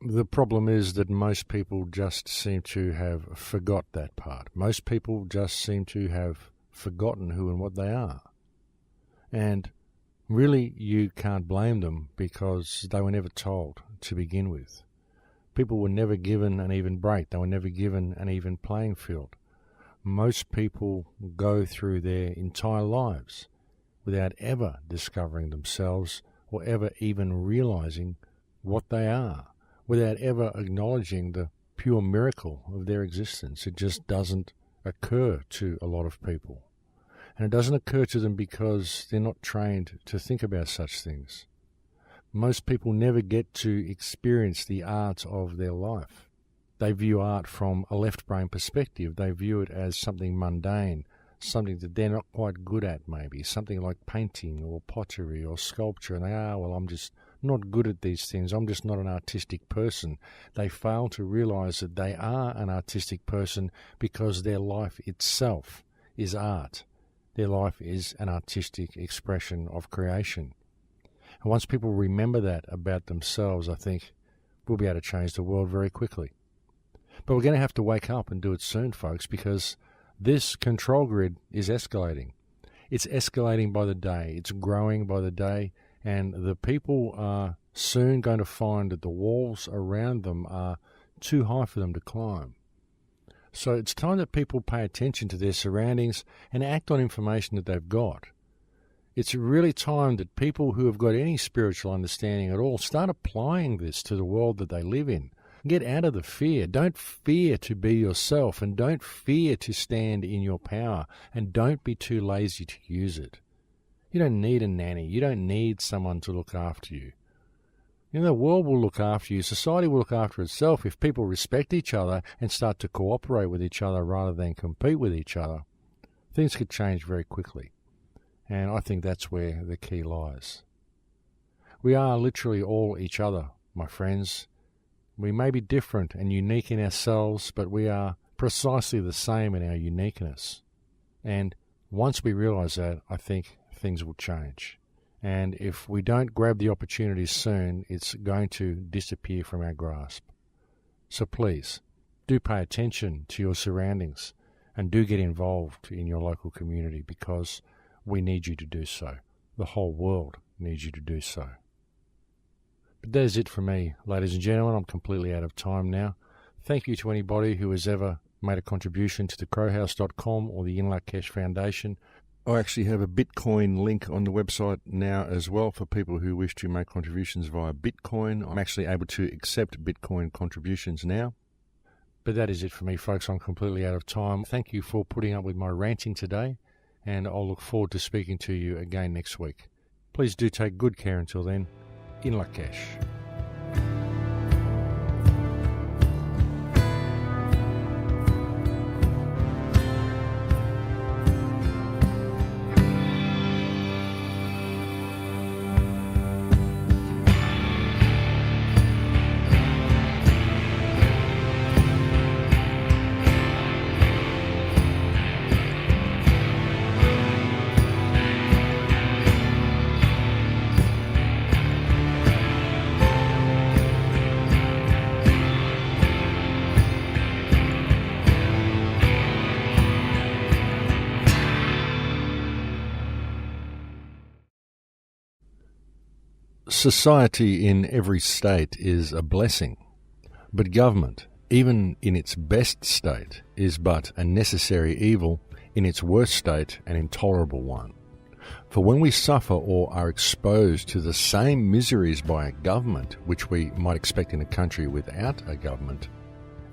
S1: The problem is that most people just seem to have forgot that part. Most people just seem to have forgotten who and what they are. And really you can't blame them, because they were never told to begin with. People were never given an even break. They were never given an even playing field. Most people go through their entire lives without ever discovering themselves or ever even realizing what they are, without ever acknowledging the pure miracle of their existence. It just doesn't occur to a lot of people. And it doesn't occur to them because they're not trained to think about such things. Most people never get to experience the art of their life. They view art from a left-brain perspective. They view it as something mundane, something that they're not quite good at maybe, something like painting or pottery or sculpture, and they are, well, I'm just not good at these things. I'm just not an artistic person. They fail to realize that they are an artistic person because their life itself is art. Their life is an artistic expression of creation. And once people remember that about themselves, I think we'll be able to change the world very quickly. But we're going to have to wake up and do it soon, folks, because this control grid is escalating. It's escalating by the day. It's growing by the day. And the people are soon going to find that the walls around them are too high for them to climb. So it's time that people pay attention to their surroundings and act on information that they've got. It's really time that people who have got any spiritual understanding at all start applying this to the world that they live in. Get out of the fear. Don't fear to be yourself, and don't fear to stand in your power, and don't be too lazy to use it. You don't need a nanny. You don't need someone to look after you. You know, the world will look after you. Society will look after itself if people respect each other and start to cooperate with each other rather than compete with each other. Things could change very quickly. And I think that's where the key lies. We are literally all each other, my friends. We may be different and unique in ourselves, but we are precisely the same in our uniqueness. And once we realize that, I think things will change. And if we don't grab the opportunity soon, it's going to disappear from our grasp. So please, do pay attention to your surroundings and do get involved in your local community, because we need you to do so. The whole world needs you to do so. But that is it for me, ladies and gentlemen. I'm completely out of time now. Thank you to anybody who has ever made a contribution to the crowhouse.com or the Inlakesh Foundation. I actually have a Bitcoin link on the website now as well for people who wish to make contributions via Bitcoin. I'm actually able to accept Bitcoin contributions now. But that is it for me, folks. I'm completely out of time. Thank you for putting up with my ranting today, and I'll look forward to speaking to you again next week. Please do take good care until then. Inlakesh. Society in every state is a blessing, but government, even in its best state, is but a necessary evil, in its worst state an intolerable one. For when we suffer or are exposed to the same miseries by a government which we might expect in a country without a government,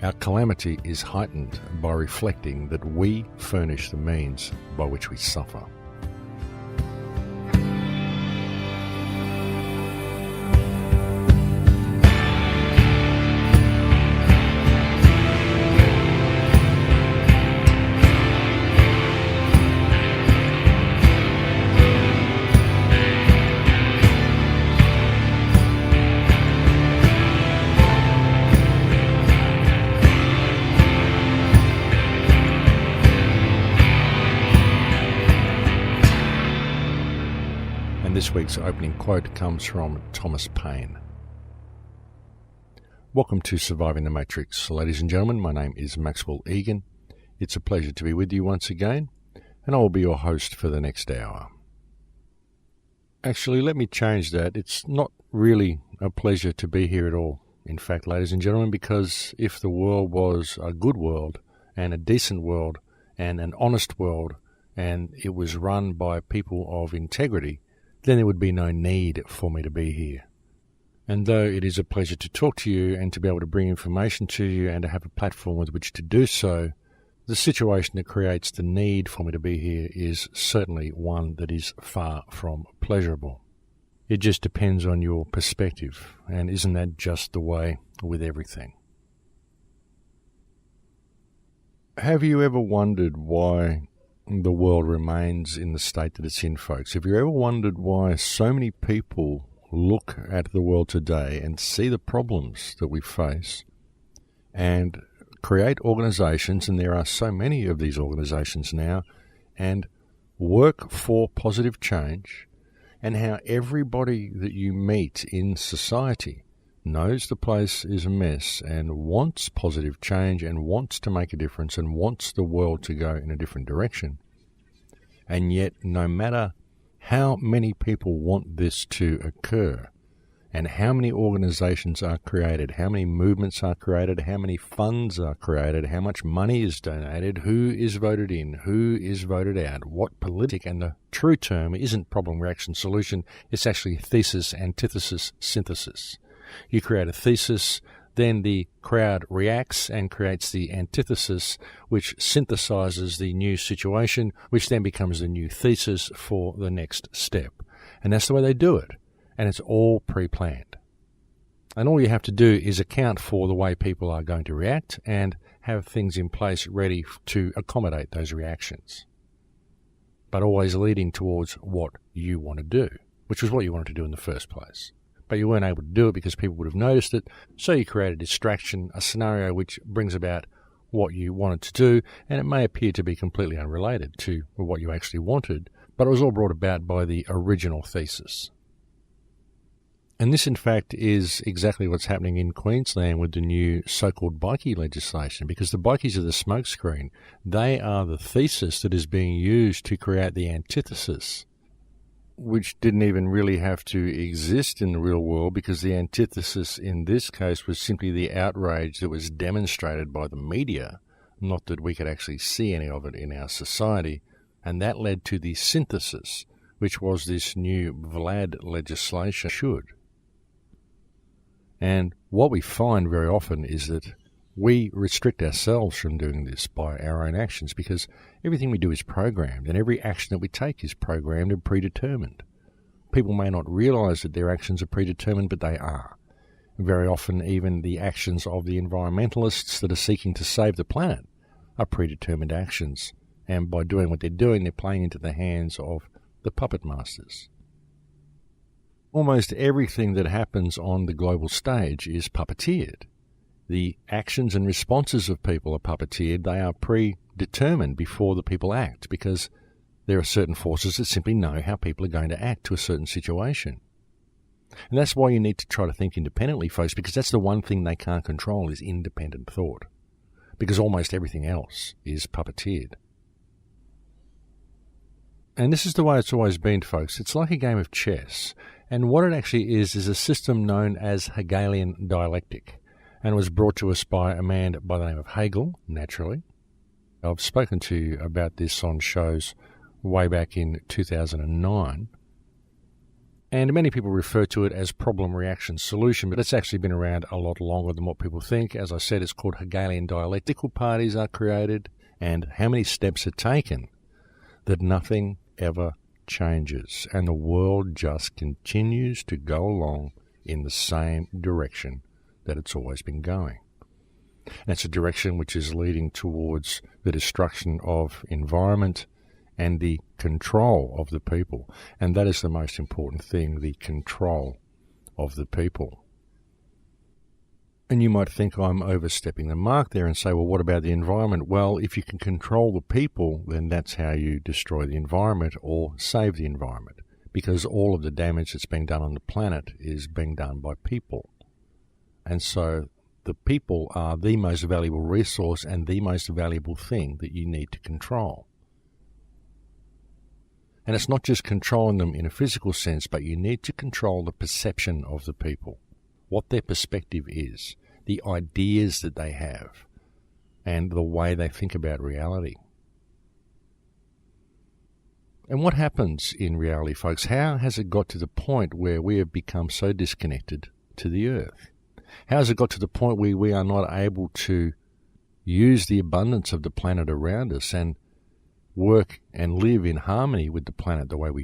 S1: our calamity is heightened by reflecting that we furnish the means by which we suffer. This week's opening quote comes from Thomas Paine. Welcome to Surviving the Matrix. Ladies and gentlemen, my name is Maxwell Igan. It's a pleasure to be with you once again, and I will be your host for the next hour. Actually, let me change that. It's not really a pleasure to be here at all. In fact, ladies and gentlemen, because if the world was a good world and a decent world and an honest world, and it was run by people of integrity, then there would be no need for me to be here. And though it is a pleasure to talk to you and to be able to bring information to you and to have a platform with which to do so, the situation that creates the need for me to be here is certainly one that is far from pleasurable. It just depends on your perspective, and isn't that just the way with everything? Have you ever wondered why the world remains in the state that it's in, folks? Have you ever wondered why so many people look at the world today and see the problems that we face and create organizations, and there are so many of these organizations now, and work for positive change, and how everybody that you meet in society knows the place is a mess and wants positive change and wants to make a difference and wants the world to go in a different direction. And yet, no matter how many people want this to occur and how many organizations are created, how many movements are created, how many funds are created, how much money is donated, who is voted in, who is voted out, what politic, and the true term isn't problem, reaction, solution, it's actually thesis, antithesis, synthesis. You create a thesis, then the crowd reacts and creates the antithesis, which synthesizes the new situation, which then becomes the new thesis for the next step. And that's the way they do it. And it's all pre-planned. And all you have to do is account for the way people are going to react and have things in place ready to accommodate those reactions. But always leading towards what you want to do, which was what you wanted to do in the first place. But you weren't able to do it because people would have noticed it, so you create a distraction, a scenario which brings about what you wanted to do, and it may appear to be completely unrelated to what you actually wanted, But it was all brought about by the original thesis. And this, in fact, is exactly what's happening in Queensland with the new so-called bikie legislation, because the bikies are the smokescreen. They are the thesis that is being used to create the antithesis, which didn't even really have to exist in the real world, because the antithesis in this case was simply the outrage that was demonstrated by the media, not that we could actually see any of it in our society. And that led to the synthesis, which was this new Vlad legislation should. And what we find very often is that we restrict ourselves from doing this by our own actions, because everything we do is programmed, and every action that we take is programmed and predetermined. People may not realize that their actions are predetermined, but they are. Very often, even the actions of the environmentalists that are seeking to save the planet are predetermined actions. And by doing what they're doing, they're playing into the hands of the puppet masters. Almost everything that happens on the global stage is puppeteered. The actions and responses of people are puppeteered. They are predetermined before the people act, because there are certain forces that simply know how people are going to act to a certain situation. And that's why you need to try to think independently, folks, because that's the one thing they can't control is independent thought, because almost everything else is puppeteered. And this is the way it's always been, folks. It's like a game of chess. And what it actually is a system known as Hegelian dialectic, and was brought to us by a man by the name of Hegel, naturally. I've spoken to you about this on shows way back in 2009. And many people refer to it as problem, reaction, solution, but it's actually been around a lot longer than what people think. As I said, it's called Hegelian dialectical parties are created, and how many steps are taken that nothing ever changes, and the world just continues to go along in the same direction that it's always been going. And it's a direction which is leading towards the destruction of environment and the control of the people. And that is the most important thing, the control of the people. And you might think I'm overstepping the mark there and say, well, what about the environment? Well, if you can control the people, then that's how you destroy the environment or save the environment, because all of the damage that's being done on the planet is being done by people. And so the people are the most valuable resource and the most valuable thing that you need to control. And it's not just controlling them in a physical sense, but you need to control the perception of the people, what their perspective is, the ideas that they have, and the way they think about reality. And what happens in reality, folks? How has it got to the point where we have become so disconnected to the earth? How has it got to the point where we are not able to use the abundance of the planet around us and work and live in harmony with the planet the way we